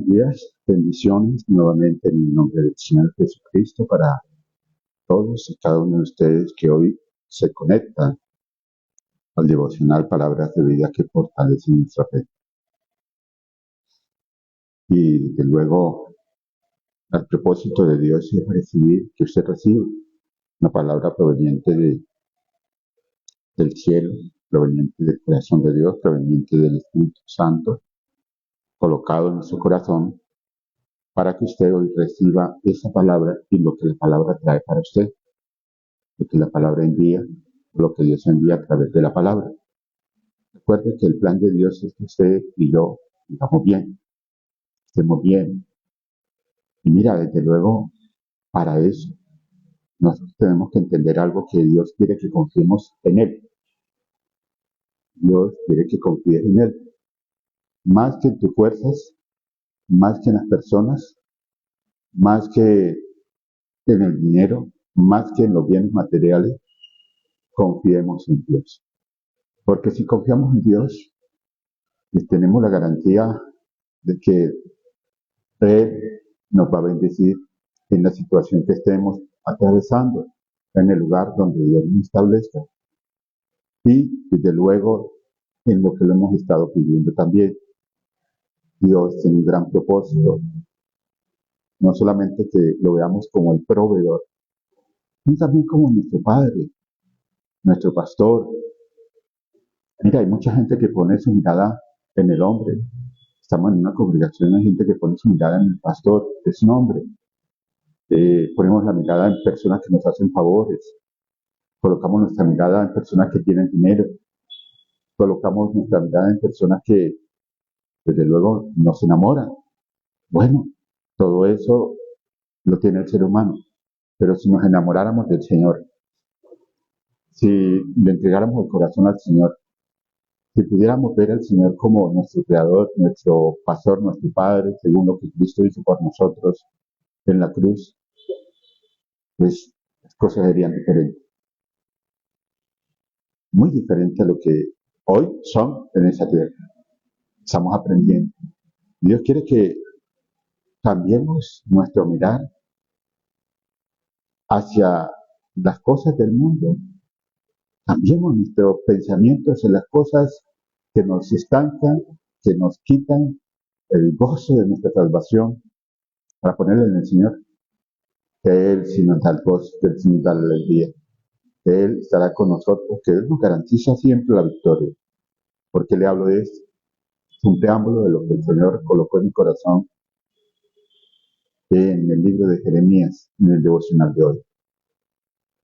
buenos días, bendiciones nuevamente en el nombre del Señor Jesucristo para todos y cada uno de ustedes que hoy se conectan al devocional Palabras de Vida que fortalecen nuestra fe. Y desde luego, al propósito de Dios es recibir, que usted reciba una palabra del cielo, proveniente del corazón de Dios, proveniente del Espíritu Santo, colocado en su corazón, para que usted hoy reciba esa palabra y lo que la palabra trae para usted, lo que la palabra envía, lo que Dios envía a través de la palabra. Recuerde que el plan de Dios es que usted y yo estemos bien. Y mira, desde luego, para eso, nosotros tenemos que entender algo, que Dios quiere que confiemos en Él. Dios quiere que confíes en Él. Más que en tus fuerzas, más que en las personas, más que en el dinero, más que en los bienes materiales, confiemos en Dios. Porque si confiamos en Dios, pues tenemos la garantía de que Él nos va a bendecir en la situación que estemos atravesando, en el lugar donde Dios nos establezca. Y desde luego en lo que lo hemos estado pidiendo también. Dios tiene un gran propósito, no solamente que lo veamos como el proveedor, sino también como nuestro Padre, nuestro pastor. Mira, hay mucha gente que pone su mirada en el hombre. Estamos en una congregación, hay gente que pone su mirada en el pastor, es un hombre. Ponemos la mirada en personas que nos hacen favores, colocamos nuestra mirada en personas que tienen dinero, colocamos nuestra mirada en personas que, desde luego, nos enamoran. Bueno, todo eso lo tiene el ser humano, pero si nos enamoráramos del Señor, si le entregáramos el corazón al Señor, si pudiéramos ver al Señor como nuestro Creador, nuestro Pastor, nuestro Padre, según lo que Cristo hizo por nosotros en la cruz, pues las cosas serían diferentes. Muy diferente a lo que hoy son en esa tierra. Estamos aprendiendo. Dios quiere que cambiemos nuestro mirar hacia las cosas del mundo, cambiemos nuestro pensamiento hacia las cosas que nos estancan, que nos quitan el gozo de nuestra salvación, para ponerle en el Señor, que Él sí nos da el gozo, que Él sí nos da la alegría, que Él estará con nosotros, que Él nos garantiza siempre la victoria. ¿Por qué le hablo de esto? Es un preámbulo de lo que el Señor colocó en mi corazón en el libro de Jeremías, en el devocional de hoy.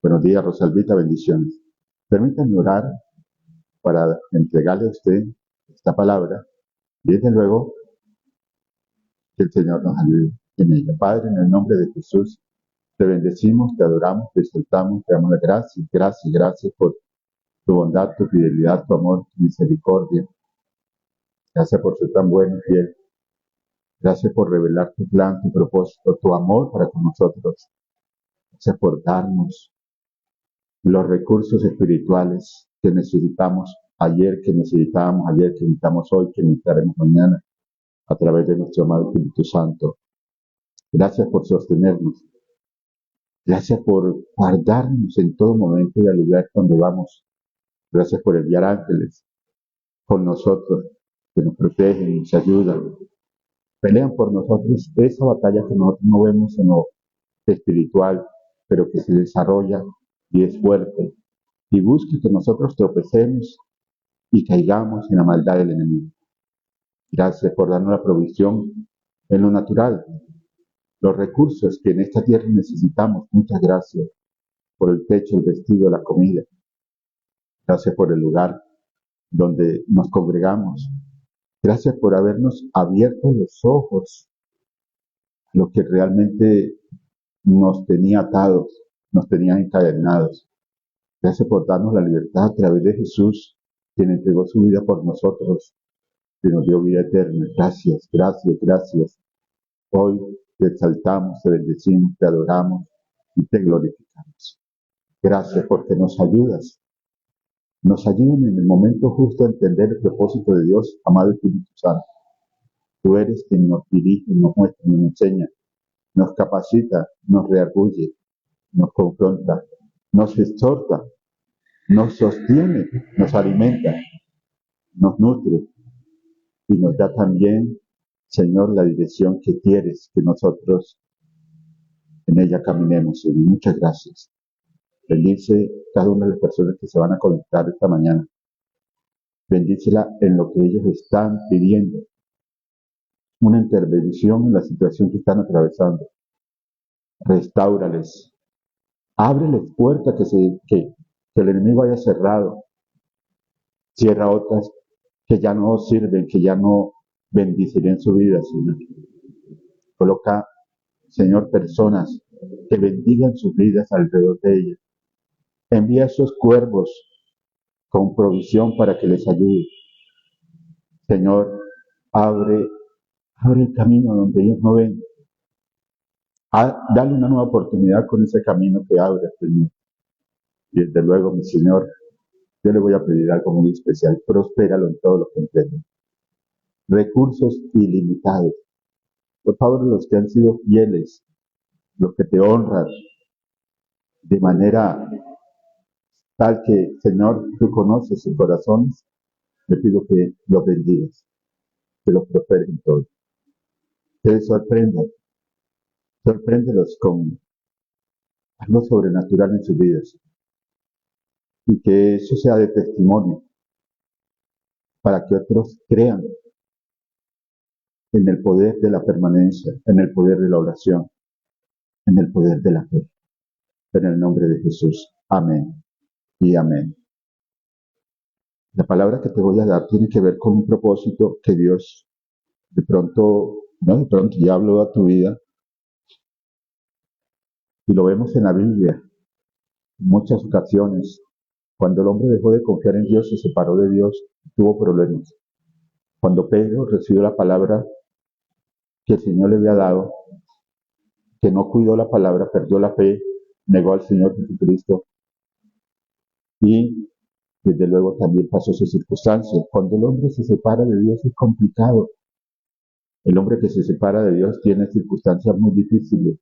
Buenos días, Rosalvita, bendiciones. Permítanme orar para entregarle a usted esta palabra y desde luego que el Señor nos ayude en ella. Padre, en el nombre de Jesús, te bendecimos, te adoramos, te exaltamos, te damos las gracias, gracias por tu bondad, tu fidelidad, tu amor, tu misericordia. Gracias por ser tan bueno y fiel. Gracias por revelar tu plan, tu propósito, tu amor para con nosotros. Gracias por darnos los recursos espirituales que necesitamos ayer, que necesitábamos ayer, que necesitamos hoy, que necesitaremos mañana, a través de nuestro amado Espíritu Santo. Gracias por sostenernos. Gracias por guardarnos en todo momento y al lugar donde vamos. Gracias por enviar ángeles con nosotros, que nos protegen, nos ayudan, pelean por nosotros esa batalla que nosotros no vemos en lo espiritual, pero que se desarrolla y es fuerte, y busca que nosotros tropecemos y caigamos en la maldad del enemigo. Gracias por darnos la provisión en lo natural, los recursos que en esta tierra necesitamos. Muchas gracias por el techo, el vestido, la comida. Gracias por el lugar donde nos congregamos. Gracias por habernos abierto los ojos a lo que realmente nos tenía atados, nos tenía encadenados. Gracias por darnos la libertad a través de Jesús, quien entregó su vida por nosotros, que nos dio vida eterna. Gracias. Hoy te exaltamos, te bendecimos, te adoramos y te glorificamos. Gracias porque nos ayudan en el momento justo a entender el propósito de Dios, amado Espíritu Santo. Tú eres quien nos dirige, nos muestra, nos enseña, nos capacita, nos reargulle, nos confronta, nos exhorta, nos sostiene, nos alimenta, nos nutre y nos da también, Señor, la dirección que quieres que nosotros en ella caminemos. Señor, muchas gracias. Bendice cada una de las personas que se van a conectar esta mañana. Bendícela en lo que ellos están pidiendo, una intervención en la situación que están atravesando. Restáurales, ábreles puertas que el enemigo haya cerrado, cierra otras que ya no sirven, que ya no bendicirán su vida, Señor. Coloca, Señor, personas que bendigan sus vidas alrededor de ellas. Envía esos cuervos con provisión para que les ayude. Señor, abre el camino donde ellos no ven. Dale una nueva oportunidad con ese camino que abre, Señor. Y desde luego, mi Señor, yo le voy a pedir algo muy especial. Prospéralo en todo lo que emprenda. Recursos ilimitados. Por favor, los que han sido fieles, los que te honran de manera tal que, Señor, tú conoces sus corazones, le pido que los bendigas, que los prosperes en todo. Que les sorpréndelos con algo sobrenatural en sus vidas. Y que eso sea de testimonio para que otros crean en el poder de la permanencia, en el poder de la oración, en el poder de la fe. En el nombre de Jesús. Amén y amén. La palabra que te voy a dar tiene que ver con un propósito que Dios no de pronto, ya habló a tu vida y lo vemos en la Biblia en muchas ocasiones. Cuando el hombre dejó de confiar en Dios, se separó de Dios, tuvo problemas. Cuando Pedro recibió la palabra que el Señor le había dado, que no cuidó la palabra, perdió la fe, negó al Señor Jesucristo y desde luego también pasó sus circunstancias. Cuando el hombre se separa de Dios es complicado. El hombre que se separa de Dios tiene circunstancias muy difíciles.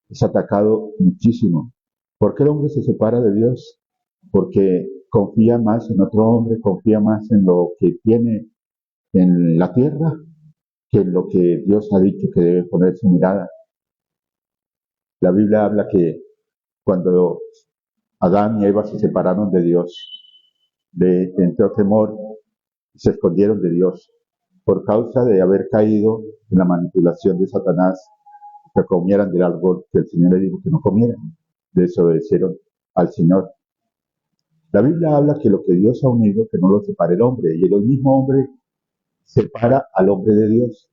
Es atacado muchísimo. ¿Por qué el hombre se separa de Dios? Porque confía más en otro hombre, confía más en lo que tiene en la tierra que en lo que Dios ha dicho que debe poner su mirada. La Biblia habla que cuando Adán y Eva se separaron de Dios, le entró temor y se escondieron de Dios por causa de haber caído en la manipulación de Satanás, que comieran del árbol que el Señor le dijo que no comieran. Desobedecieron al Señor. La Biblia habla que lo que Dios ha unido, que no lo separe el hombre, y el mismo hombre separa al hombre de Dios,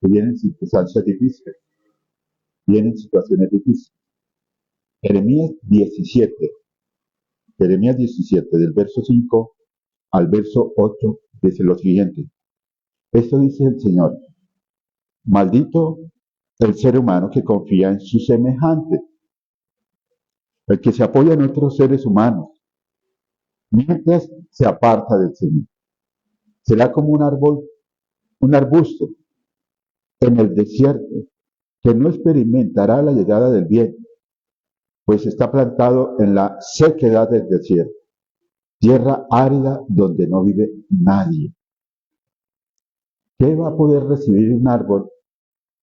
que vienen circunstancias difíciles, vienen situaciones difíciles. Jeremías 17, del verso 5 al verso 8, dice lo siguiente. Esto dice el Señor: maldito el ser humano que confía en su semejante, el que se apoya en otros seres humanos, mientras se aparta del Señor. Será como un arbusto en el desierto, que no experimentará la llegada del viento, pues está plantado en la sequedad del desierto, tierra árida donde no vive nadie. ¿Qué va a poder recibir un árbol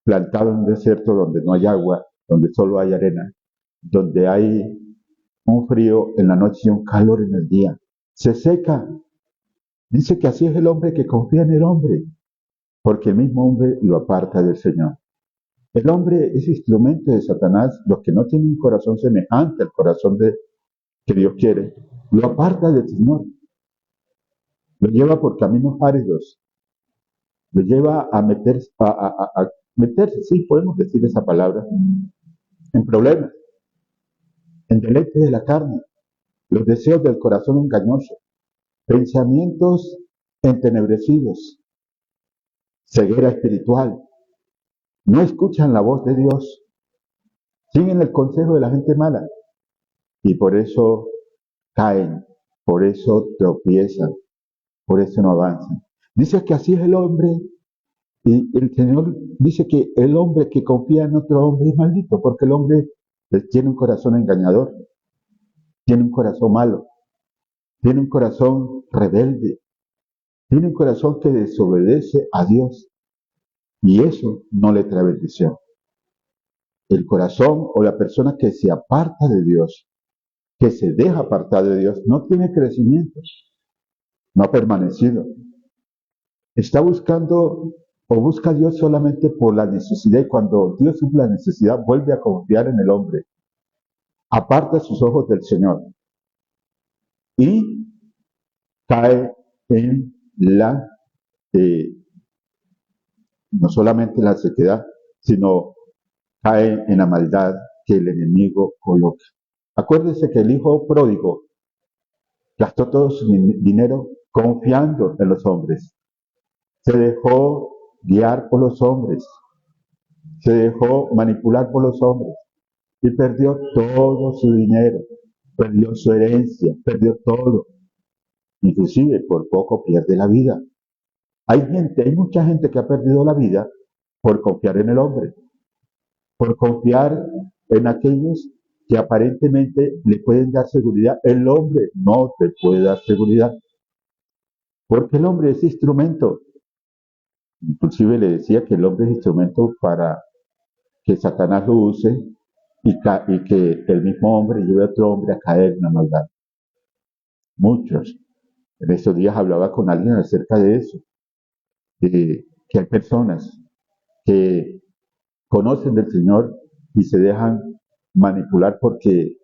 plantado en un desierto donde no hay agua, donde solo hay arena, donde hay un frío en la noche y un calor en el día? Se seca. Dice que así es el hombre que confía en el hombre, porque el mismo hombre lo aparta del Señor. El hombre es instrumento de Satanás. Los que no tienen un corazón semejante al corazón que Dios quiere, lo aparta del Señor. Lo lleva por caminos áridos. Lo lleva a meterse, sí, podemos decir esa palabra, en problemas, en deleites de la carne, los deseos del corazón engañoso, pensamientos entenebrecidos, ceguera espiritual. No escuchan la voz de Dios, siguen el consejo de la gente mala y por eso caen, por eso tropiezan, por eso no avanzan. Dice que así es el hombre Y el Señor dice que el hombre que confía en otro hombre es maldito, porque el hombre tiene un corazón engañador, tiene un corazón malo, tiene un corazón rebelde, tiene un corazón que desobedece a Dios. Y eso no le trae bendición. El corazón o la persona que se aparta de Dios, que se deja apartar de Dios, no tiene crecimiento, no ha permanecido. Está buscando o busca a Dios solamente por la necesidad, y cuando Dios suple la necesidad, vuelve a confiar en el hombre, aparta sus ojos del Señor y cae en eh, no solamente la sequedad, sino cae en la maldad que el enemigo coloca. Acuérdese que el hijo pródigo gastó todo su dinero confiando en los hombres. Se dejó guiar por los hombres. Se dejó manipular por los hombres. Y perdió todo su dinero. Perdió su herencia. Perdió todo. Inclusive por poco pierde la vida. Hay mucha gente que ha perdido la vida por confiar en el hombre. Por confiar en aquellos que aparentemente le pueden dar seguridad. El hombre no te puede dar seguridad. Porque el hombre es instrumento. Inclusive le decía que el hombre es instrumento para que Satanás lo use y que el mismo hombre lleve a otro hombre a caer en la maldad. Muchos. En estos días hablaba con alguien acerca de eso, de que hay personas que conocen del Señor y se dejan manipular porque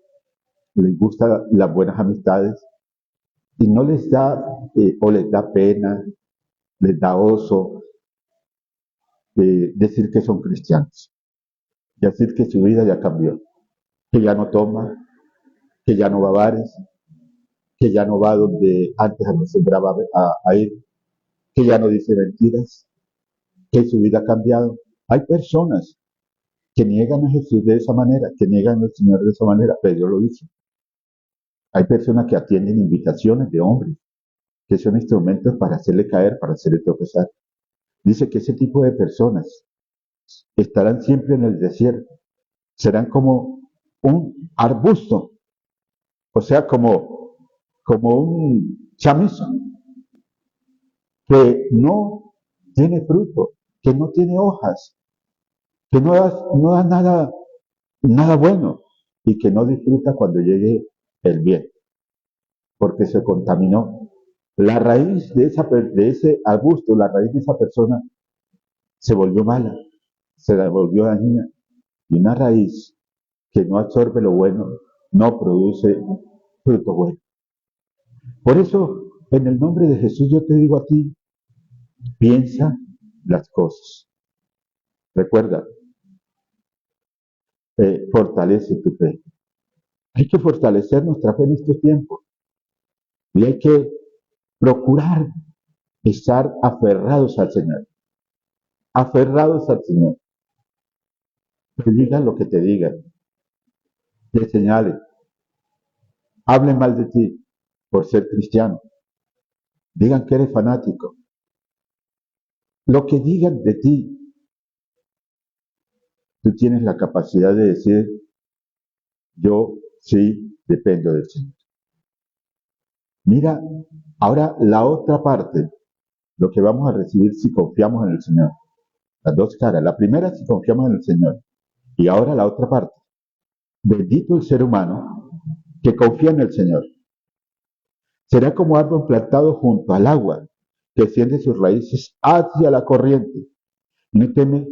les gustan las buenas amistades y no les da o les da pena, les da oso decir que son cristianos, decir que su vida ya cambió, que ya no toma, que ya no va a bares, que ya no va donde antes acostumbraba a ir, que ya no dice mentiras, que su vida ha cambiado. Hay personas que niegan a Jesús de esa manera, que niegan al Señor de esa manera, pero Dios lo dice. Hay personas que atienden invitaciones de hombres, que son instrumentos para hacerle caer, para hacerle tropezar. Dice que ese tipo de personas estarán siempre en el desierto, serán como un arbusto, o sea, como un chamizo, que no tiene fruto, que no tiene hojas, que no da nada bueno y que no disfruta cuando llegue el bien, porque se contaminó. La raíz de ese arbusto, la raíz de esa persona se volvió mala, se la volvió dañina. Y una raíz que no absorbe lo bueno no produce fruto bueno. Por eso, en el nombre de Jesús, yo te digo a ti, piensa las cosas. Recuerda, fortalece tu fe. Hay que fortalecer nuestra fe en estos tiempos. Y hay que procurar estar aferrados al Señor. Aferrados al Señor. Te digan lo que te digan. Te señalen. Hablen mal de ti por ser cristiano. Digan que eres fanático. Lo que digan de ti, tú tienes la capacidad de decir, yo sí dependo del Señor. Mira, ahora la otra parte, lo que vamos a recibir si confiamos en el Señor. Las dos caras. La primera si confiamos en el Señor. Y ahora la otra parte. Bendito el ser humano que confía en el Señor. Será como árbol plantado junto al agua, que extiende sus raíces hacia la corriente. No teme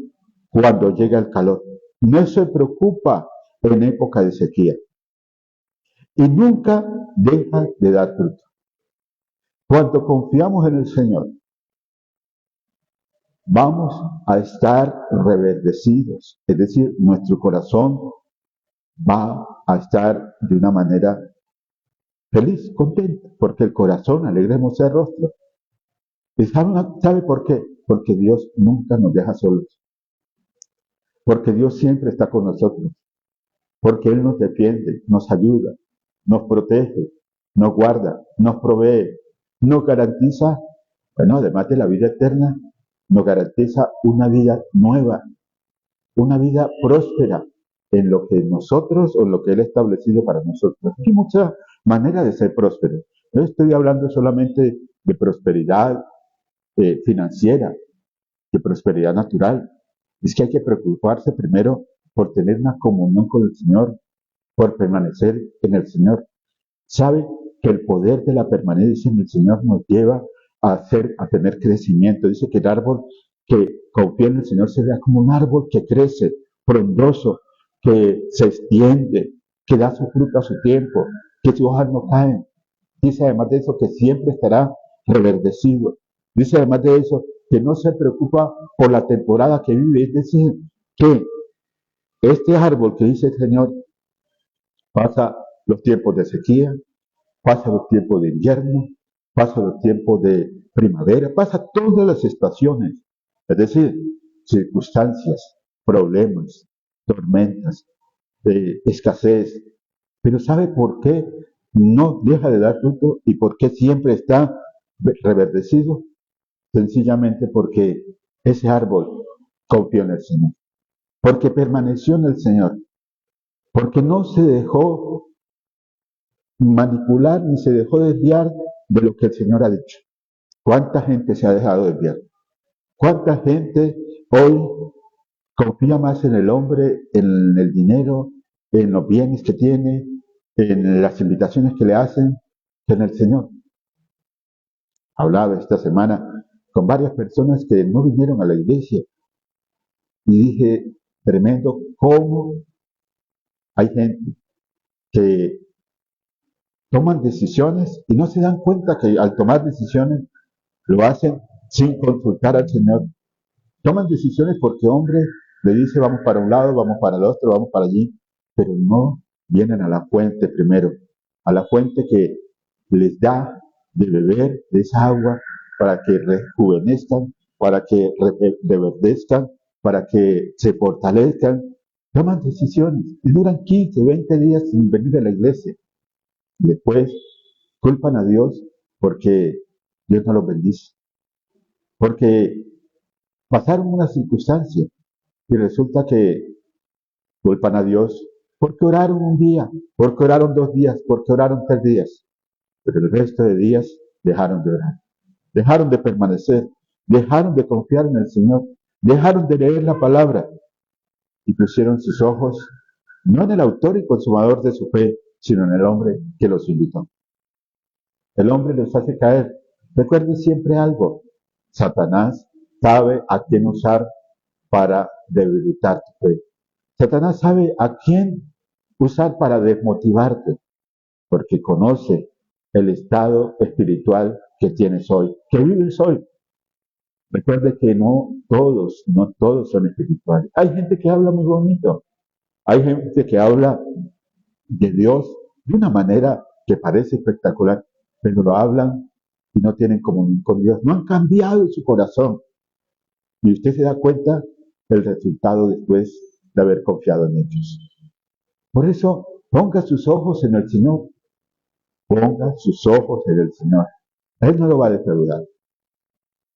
cuando llega el calor. No se preocupa en época de sequía. Y nunca deja de dar fruto. Cuando confiamos en el Señor, vamos a estar reverdecidos. Es decir, nuestro corazón va a estar de una manera feliz, contento, porque el corazón alegremos el rostro. ¿Y sabe por qué? Porque Dios nunca nos deja solos. Porque Dios siempre está con nosotros. Porque Él nos defiende, nos ayuda, nos protege, nos guarda, nos provee, nos garantiza, bueno, además de la vida eterna, nos garantiza una vida nueva, una vida próspera en lo que nosotros o en lo que Él ha establecido para nosotros. Hay muchas maneras de ser prósperos. No estoy hablando solamente de prosperidad financiera, de prosperidad natural. Es que hay que preocuparse primero por tener una comunión con el Señor, por permanecer en el Señor. Sabe que el poder de la permanencia en el Señor nos lleva a tener crecimiento. Dice que el árbol que confía en el Señor se vea como un árbol que crece, frondoso, que se extiende, que da su fruto a su tiempo, que sus hojas no caen. Dice además de eso que siempre estará reverdecido. Dice además de eso que no se preocupa por la temporada que vive. Es decir, que este árbol que dice el Señor pasa los tiempos de sequía, pasa los tiempos de invierno, pasa los tiempos de primavera, pasa todas las estaciones. Es decir, circunstancias, problemas, tormentas, escasez. Pero ¿sabe por qué no deja de dar fruto y por qué siempre está reverdecido? Sencillamente porque ese árbol confió en el Señor, porque permaneció en el Señor, porque no se dejó manipular ni se dejó desviar de lo que el Señor ha dicho. ¿Cuánta gente se ha dejado desviar? ¿Cuánta gente hoy confía más en el hombre, en el dinero, en los bienes que tiene, en las invitaciones que le hacen, que en el Señor? Hablaba esta semana con varias personas que no vinieron a la iglesia y dije, tremendo cómo hay gente que toman decisiones y no se dan cuenta que al tomar decisiones lo hacen sin consultar al Señor. Toman decisiones porque hombre le dice vamos para un lado, vamos para el otro, vamos para allí, pero no vienen a la fuente primero, a la fuente que les da de beber de esa agua para que rejuvenezcan, para que reverdezcan, para que se fortalezcan. Toman decisiones y duran 15, 20 días sin venir a la iglesia. Y después culpan a Dios porque Dios no los bendice. Porque pasaron una circunstancia y resulta que culpan a Dios porque oraron un día, porque oraron 2 días, porque oraron 3 días. Pero el resto de días dejaron de orar, dejaron de permanecer, dejaron de confiar en el Señor, dejaron de leer la palabra y pusieron sus ojos no en el autor y consumador de su fe, sino en el hombre que los invitó. El hombre los hace caer. Recuerde siempre algo. Satanás sabe a quién usar para debilitar tu fe. Satanás sabe a quién usar para desmotivarte, porque conoce el estado espiritual que tienes hoy, que vives hoy. Recuerde que no todos son espirituales. Hay gente que habla muy bonito. Hay gente que habla de Dios de una manera que parece espectacular, pero lo hablan y no tienen comunión con Dios. No han cambiado su corazón. Y usted se da cuenta del resultado después de haber confiado en ellos. Por eso, ponga sus ojos en el Señor. Ponga sus ojos en el Señor. Él no lo va a defraudar.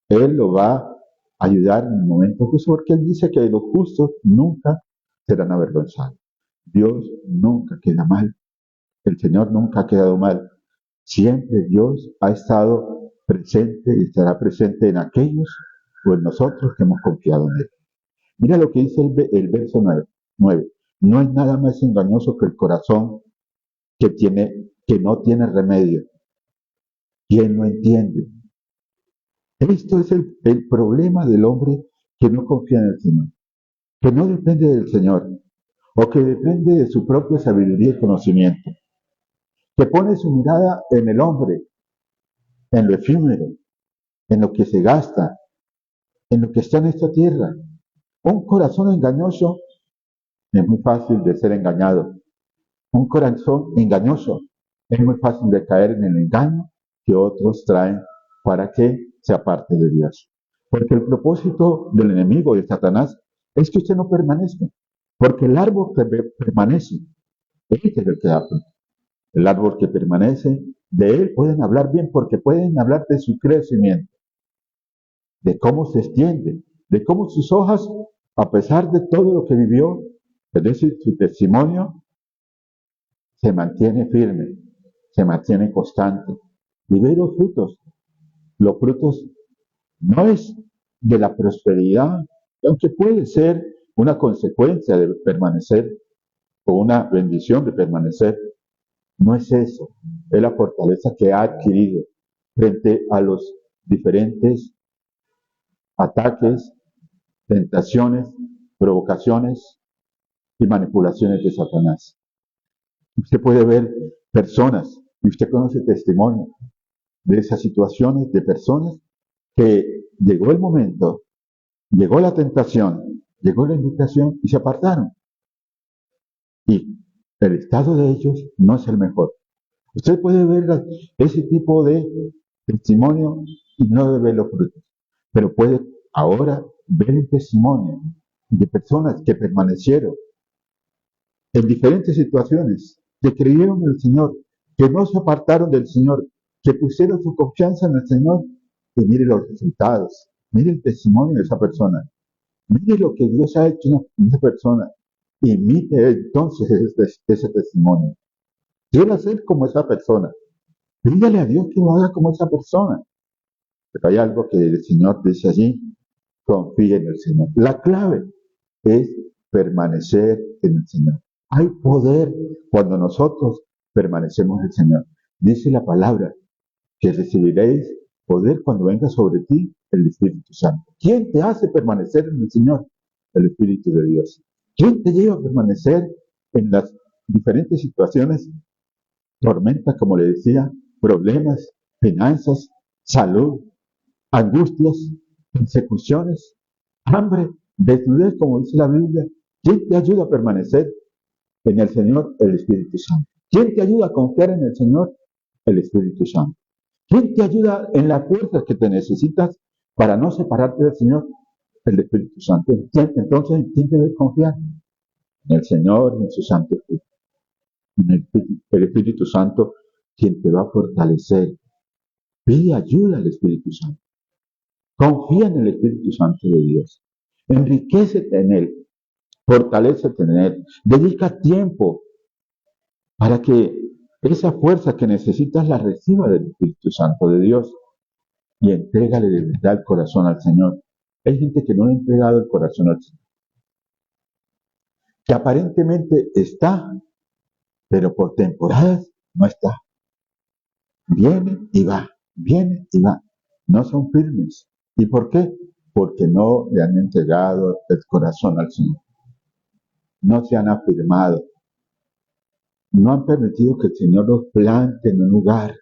Él lo va a ayudar en el momento justo, porque Él dice que los justos nunca serán avergonzados. Dios nunca queda mal. El Señor nunca ha quedado mal. Siempre Dios ha estado presente y estará presente en aquellos o en nosotros que hemos confiado en Él. Mira lo que dice el verso 9. No hay nada más engañoso que el corazón que no tiene remedio. ¿Quién lo entiende? Esto es el problema del hombre que no confía en el Señor, que no depende del Señor, o que depende de su propia sabiduría y conocimiento, que pone su mirada en el hombre, en lo efímero, en lo que se gasta, en lo que está en esta tierra. Un corazón engañoso es muy fácil de ser engañado. Un corazón engañoso es muy fácil de caer en el engaño que otros traen para que se aparte de Dios. Porque el propósito del enemigo, de Satanás, es que usted no permanezca. Porque el árbol que permanece, ese es el que da fruto. El árbol que permanece, de él pueden hablar bien porque pueden hablar de su crecimiento. de cómo se extiende, de cómo sus hojas, a pesar de todo lo que vivió, es decir, su testimonio, se mantiene firme, se mantiene constante. Y ve los frutos. Los frutos no es de la prosperidad, aunque puede ser una consecuencia de permanecer o una bendición de permanecer. No es eso, es la fortaleza que ha adquirido frente a los diferentes ataques, tentaciones, provocaciones y manipulaciones de Satanás. Usted puede ver personas, y usted conoce testimonio de esas situaciones, de personas que llegó el momento, llegó la tentación, llegó la invitación y se apartaron. Y el estado de ellos no es el mejor. Usted puede ver ese tipo de testimonio y no ver los frutos, pero puede ahora ver el testimonio de personas que permanecieron en diferentes situaciones, que creyeron en el Señor, que no se apartaron del Señor, que pusieron su confianza en el Señor, y mire los resultados, mire el testimonio de esa persona, mire lo que Dios ha hecho en esa persona, imite entonces ese testimonio. Quiera ser como esa persona. Pídale a Dios que lo haga como esa persona. Pero hay algo que el Señor dice allí, confíe en el Señor. La clave es permanecer en el Señor. Hay poder cuando nosotros permanecemos en el Señor. Dice la palabra que recibiréis poder cuando venga sobre ti el Espíritu Santo. ¿Quién te hace permanecer en el Señor? El Espíritu de Dios. ¿Quién te lleva a permanecer en las diferentes situaciones? Tormentas, como le decía, problemas, finanzas, salud, angustias, persecuciones, hambre, desnudez, como dice la Biblia. ¿Quién te ayuda a permanecer en el Señor? El Espíritu Santo. ¿Quién te ayuda a confiar en el Señor? El Espíritu Santo. ¿Quién te ayuda en las fuerzas que te necesitas para no separarte del Señor? El Espíritu Santo. Entonces, ¿en quién debes confiar? En el Señor, en su Santo Espíritu. En el Espíritu Santo, quien te va a fortalecer. Pide ayuda al Espíritu Santo. Confía en el Espíritu Santo de Dios. Enriquécete en Él. Fortalécete en Él. Dedica tiempo para que esa fuerza que necesitas la reciba del Espíritu Santo de Dios. Y entrégale de verdad el corazón al Señor. Hay gente que no le ha entregado el corazón al Señor. Que aparentemente está, pero por temporadas no está. Viene y va, viene y va. No son firmes. ¿Y por qué? Porque no le han entregado el corazón al Señor. No se han afirmado. No han permitido que el Señor los plante en un lugar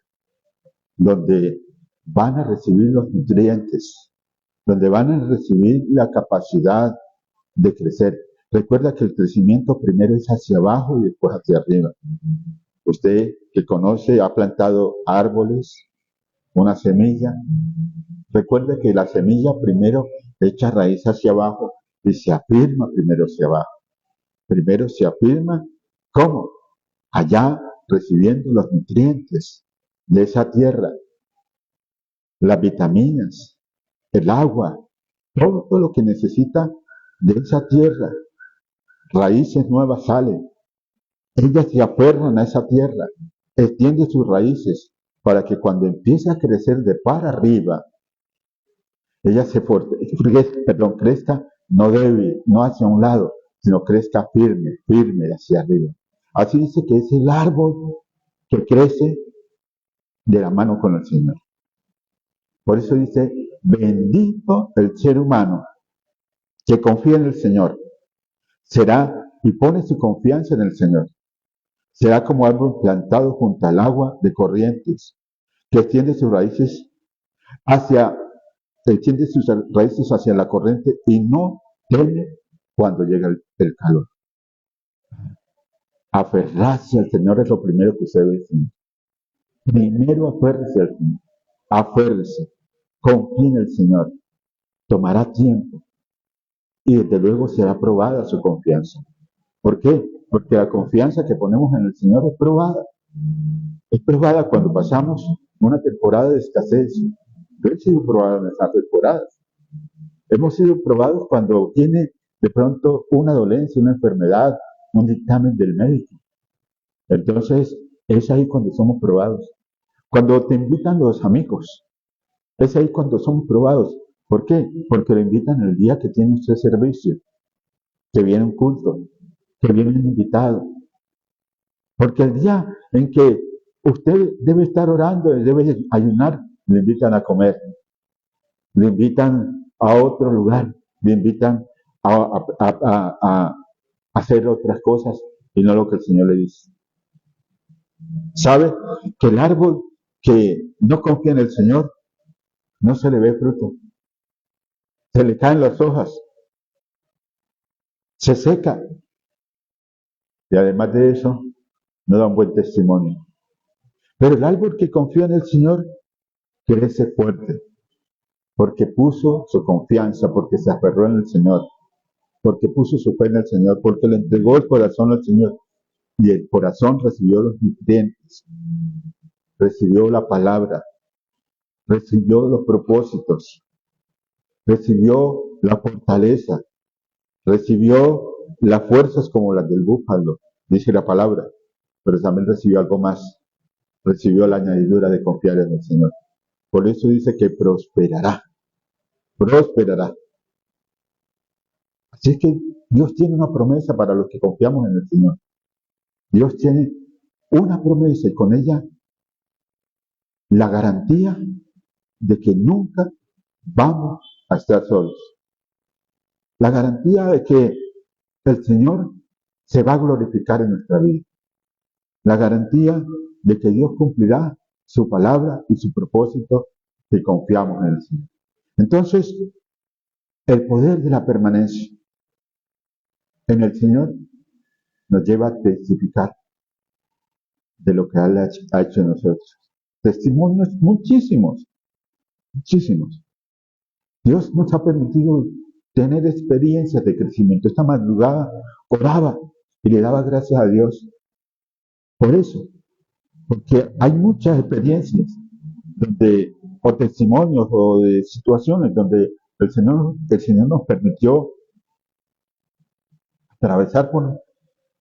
donde van a recibir los nutrientes, donde van a recibir la capacidad de crecer. Recuerda que el crecimiento primero es hacia abajo y después hacia arriba. Usted que conoce, ha plantado árboles, una semilla. Recuerde que la semilla primero echa raíz hacia abajo y se afirma primero hacia abajo. Primero se afirma, ¿cómo? Allá recibiendo los nutrientes de esa tierra, las vitaminas, el agua, todo lo que necesita de esa tierra. Raíces nuevas salen. Ellas se aferran a esa tierra, extiende sus raíces para que cuando empiece a crecer de para arriba, ella crezca no débil, no hacia un lado, sino crezca firme, firme hacia arriba. Así dice que es el árbol que crece de la mano con el Señor. Por eso dice, bendito el ser humano que confía en el Señor. Será y pone su confianza en el Señor. Será como árbol plantado junto al agua de corrientes, que extiende sus raíces hacia la corriente y no teme cuando llega el calor. Aferrarse al Señor es lo primero que usted debe decir. Primero aférrese al Señor. Aférrese. Confíe en el Señor. Tomará tiempo. Y desde luego será probada su confianza. ¿Por qué? Porque la confianza que ponemos en el Señor es probada. Es probada cuando pasamos una temporada de escasez. Yo he sido probado en esas temporadas. Hemos sido probados cuando tiene de pronto una dolencia, una enfermedad, un dictamen del médico. Entonces, es ahí cuando somos probados. Cuando te invitan los amigos, es ahí cuando somos probados. ¿Por qué? Porque lo invitan el día que tiene usted servicio, que viene un culto, que viene un invitado. Porque el día en que usted debe estar orando, debe ayunar, le invitan a comer, le invitan a otro lugar, le invitan a hacer otras cosas y no lo que el Señor le dice. ¿Sabe que el árbol que no confía en el Señor no se le ve fruto? Se le caen las hojas, se seca y además de eso no da un buen testimonio. Pero el árbol que confía en el Señor crece fuerte porque puso su confianza, porque se aferró en el Señor, porque puso su fe en el Señor, porque le entregó el corazón al Señor y el corazón recibió los nutrientes, recibió la palabra, recibió los propósitos, recibió la fortaleza, recibió las fuerzas como las del búfalo, dice la palabra, pero también recibió algo más, recibió la añadidura de confiar en el Señor. Por eso dice que prosperará, prosperará. Así es que Dios tiene una promesa para los que confiamos en el Señor. Dios tiene una promesa y con ella la garantía de que nunca vamos a estar solos. La garantía de que el Señor se va a glorificar en nuestra vida. La garantía de que Dios cumplirá su palabra y su propósito si confiamos en el Señor. Entonces, el poder de la permanencia en el Señor nos lleva a testificar de lo que Él ha hecho en nosotros. Testimonios muchísimos, muchísimos. Dios nos ha permitido tener experiencias de crecimiento. Esta madrugada oraba y le daba gracias a Dios por eso, porque hay muchas experiencias donde, o testimonios o de situaciones donde el Señor nos permitió atravesar por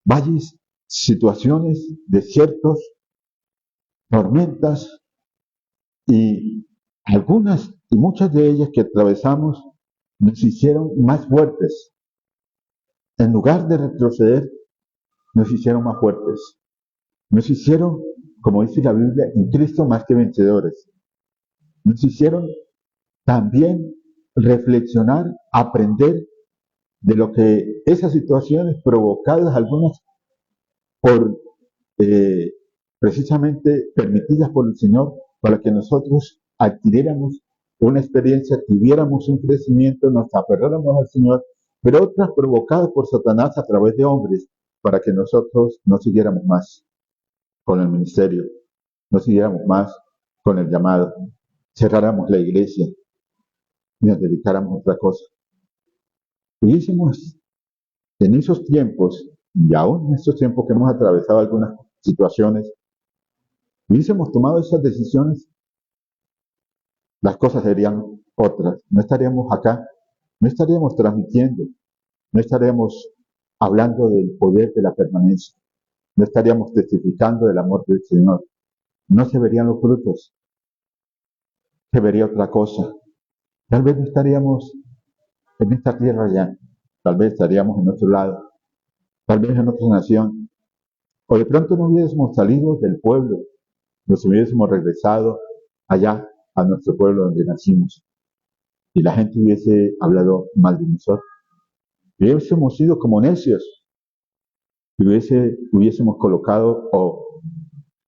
valles, situaciones, desiertos, tormentas y algunas y muchas de ellas que atravesamos nos hicieron más fuertes. En lugar de retroceder, nos hicieron más fuertes. Nos hicieron, como dice la Biblia, en Cristo más que vencedores. Nos hicieron también reflexionar, aprender de lo que esas situaciones provocadas, algunas por precisamente permitidas por el Señor, para que nosotros adquiriéramos una experiencia, tuviéramos un crecimiento, nos aferráramos al Señor, pero otras provocadas por Satanás a través de hombres, para que nosotros no siguiéramos más con el ministerio, no siguiéramos más con el llamado, cerráramos la iglesia y nos dedicáramos a otra cosa. Pudiésemos en esos tiempos, y aún en estos tiempos que hemos atravesado algunas situaciones, hubiésemos tomado esas decisiones, las cosas serían otras. No estaríamos acá, no estaríamos transmitiendo, no estaríamos hablando del poder de la permanencia, no estaríamos testificando del amor del Señor. No se verían los frutos, se vería otra cosa. Tal vez no estaríamos en esta tierra ya, tal vez estaríamos en otro lado, tal vez en otra nación, o de pronto no hubiésemos salido del pueblo, nos hubiésemos regresado allá a nuestro pueblo donde nacimos y la gente hubiese hablado mal de nosotros. Y hubiésemos sido como necios y hubiésemos colocado o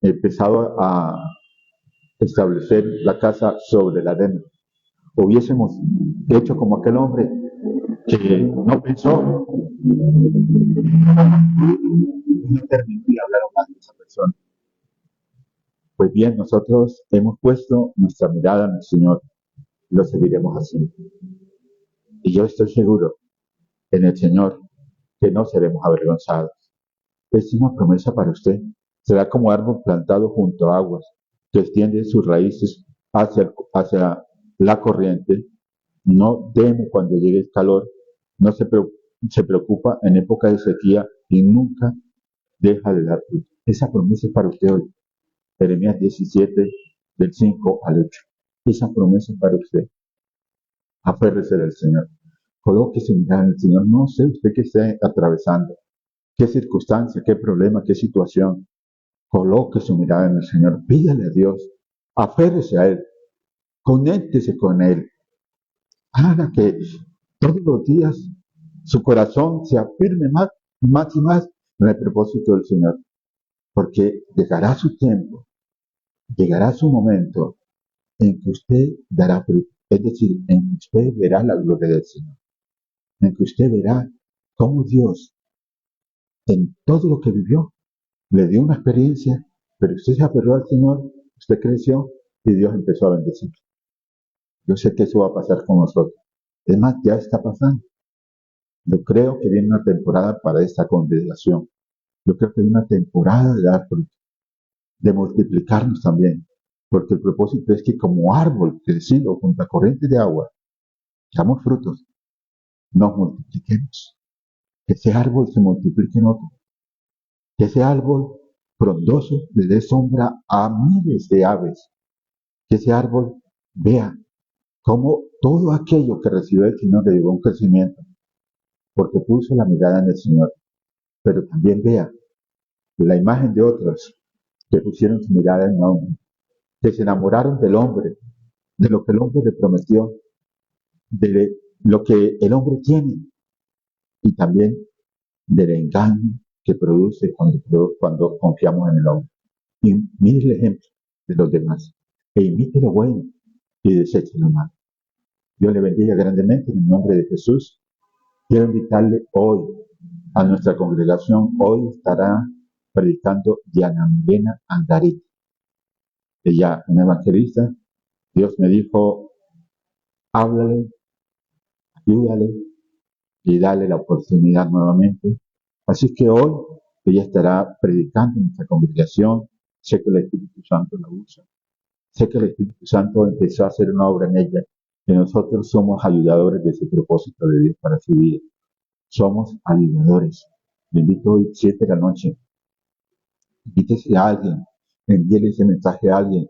empezado a establecer la casa sobre la arena. Hubiésemos hecho como aquel hombre que no pensó, no permitía hablar más de esa persona. Pues bien, nosotros hemos puesto nuestra mirada en el Señor y lo seguiremos haciendo. Y yo estoy seguro en el Señor que no seremos avergonzados. Es una promesa para usted. Será como árbol plantado junto a aguas, que extiende sus raíces hacia la corriente no teme cuando llegue el calor, no se preocupa en época de sequía y nunca deja de dar fruto. Esa promesa es para usted hoy. Jeremías 17, del 5 al 8. Esa promesa es para usted. Aférrese al Señor. Coloque su mirada en el Señor. No sé usted qué esté atravesando, qué circunstancia, qué problema, qué situación. Coloque su mirada en el Señor. Pídale a Dios. Aférrese a Él. Conéctese con Él. Haga que todos los días su corazón se afirme más y más en el propósito del Señor. Porque llegará su tiempo, llegará su momento en que usted dará fruto. Es decir, en que usted verá la gloria del Señor. En que usted verá cómo Dios, en todo lo que vivió, le dio una experiencia, pero usted se aferró al Señor, usted creció y Dios empezó a bendecir. Yo sé que eso va a pasar con nosotros. Es más, ya está pasando. Yo creo que viene una temporada para esta congregación. Yo creo que hay una temporada de dar fruto, de multiplicarnos también. Porque el propósito es que como árbol crecido junto a corrientes de agua, que damos frutos, nos multipliquemos. Que ese árbol se multiplique en otro. Que ese árbol frondoso le dé sombra a miles de aves. Que ese árbol vea cómo todo aquello que recibió el Señor le llevó un crecimiento, porque puso la mirada en el Señor. Pero también vea la imagen de otros que pusieron su mirada en el hombre, que se enamoraron del hombre, de lo que el hombre le prometió, de lo que el hombre tiene y también del engaño que produce cuando confiamos en el hombre. Y mire el ejemplo de los demás e imite lo bueno y deseche lo malo. Dios le bendiga grandemente en el nombre de Jesús. Quiero invitarle hoy a nuestra congregación. Hoy estará predicando Diana Milena Angarit. Ella, una evangelista. Dios me dijo, háblale, ayúdale y dale la oportunidad nuevamente. Así que hoy ella estará predicando en nuestra congregación. Sé que el Espíritu Santo la usa. Sé que el Espíritu Santo empezó a hacer una obra en ella. Y nosotros somos ayudadores de ese propósito de Dios para su vida. Somos ayudadores. Le invito hoy 7 de la noche. Invítese a alguien. Envíele ese mensaje a alguien.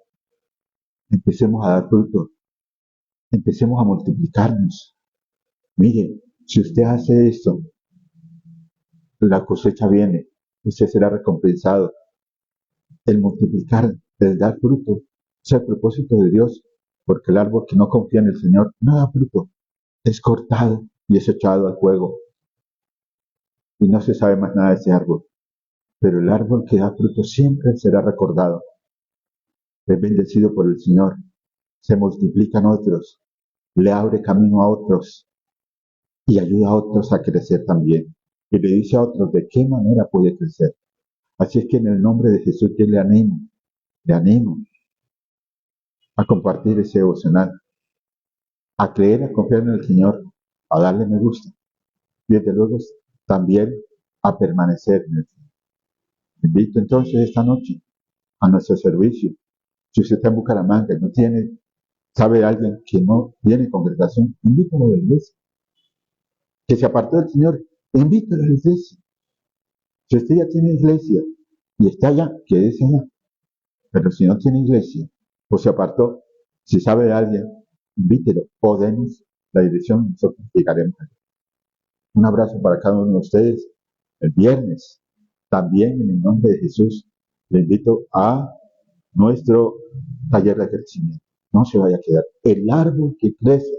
Empecemos a dar fruto. Empecemos a multiplicarnos. Mire, si usted hace esto, la cosecha viene. Usted será recompensado. El multiplicar, el dar fruto, es el propósito de Dios. Porque el árbol que no confía en el Señor no da fruto. Es cortado y es echado al fuego. Y no se sabe más nada de ese árbol. Pero el árbol que da fruto siempre será recordado. Es bendecido por el Señor. Se multiplican otros. Le abre camino a otros. Y ayuda a otros a crecer también. Y le dice a otros de qué manera puede crecer. Así es que en el nombre de Jesús yo le animo a compartir ese devocional, a creer, a confiar en el Señor, a darle me gusta. Y desde luego también a permanecer en el Señor. Invito entonces esta noche a nuestro servicio. Si usted está en Bucaramanga y no tiene, sabe de alguien que no tiene congregación, invítalo a la iglesia. Que se apartó del Señor, invítalo a la iglesia. Si usted ya tiene iglesia y está allá, quédese allá. Pero si no tiene iglesia o se apartó, si sabe de alguien, invítelo o denos la dirección y nosotros llegaremos allá. Un abrazo para cada uno de ustedes. El viernes, también en el nombre de Jesús, le invito a nuestro taller de crecimiento. No se vaya a quedar. El árbol que crece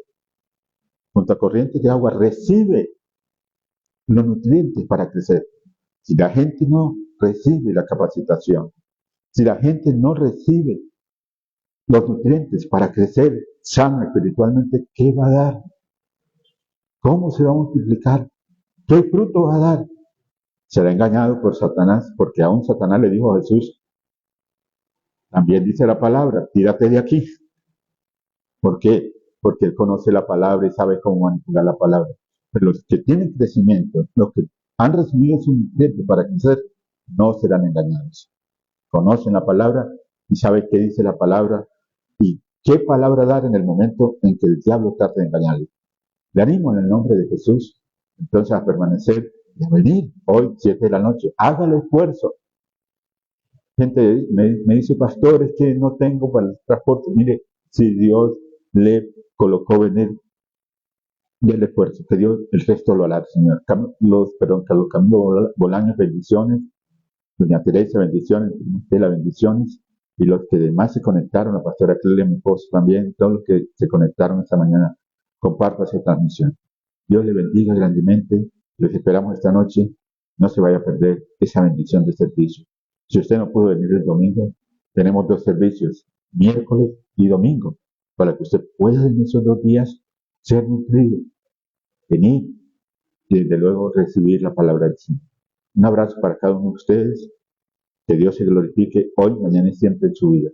junto a corrientes de agua recibe los nutrientes para crecer. Si la gente no recibe la capacitación, si la gente no recibe los nutrientes para crecer sano espiritualmente, ¿qué va a dar? ¿Cómo se va a multiplicar? ¿Qué fruto va a dar? Será engañado por Satanás, porque aún Satanás le dijo a Jesús, también dice la palabra, tírate de aquí. ¿Por qué? Porque él conoce la palabra y sabe cómo manipular la palabra. Pero los que tienen crecimiento, los que han recibido su nutriente para crecer, no serán engañados. Conocen la palabra y saben qué dice la palabra y ¿Qué palabra dar en el momento en que el diablo trate de engañarle? Le animo en el nombre de Jesús, entonces a permanecer y a venir hoy, 7 de la noche. Haga el esfuerzo. Gente me dice, pastor, es que no tengo para el transporte. Mire, si Dios le colocó venir, y el esfuerzo, que Dios el resto lo hará, Señor. Carlos Camilo Bolaños, bendiciones. Doña Teresa, bendiciones. Estela, bendiciones. Y los que demás se conectaron, la pastora Clelia, mi esposo también, todos los que se conectaron esta mañana, comparta esa transmisión. Dios le bendiga grandemente. Los esperamos esta noche. No se vaya a perder esa bendición de servicio. Si usted no pudo venir el domingo, tenemos 2 servicios, miércoles y domingo, para que usted pueda en esos 2 días ser nutrido, venir y desde luego recibir la palabra del Señor. Un abrazo para cada uno de ustedes. Que Dios se glorifique hoy, mañana y siempre en su vida.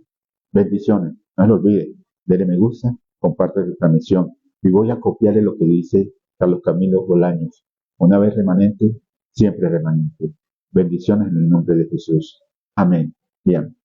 Bendiciones. No se olvide, denle me gusta, comparte la transmisión. Y voy a copiarle lo que dice Carlos Camilo Bolaños. Una vez remanente, siempre remanente. Bendiciones en el nombre de Jesús. Amén. Bien.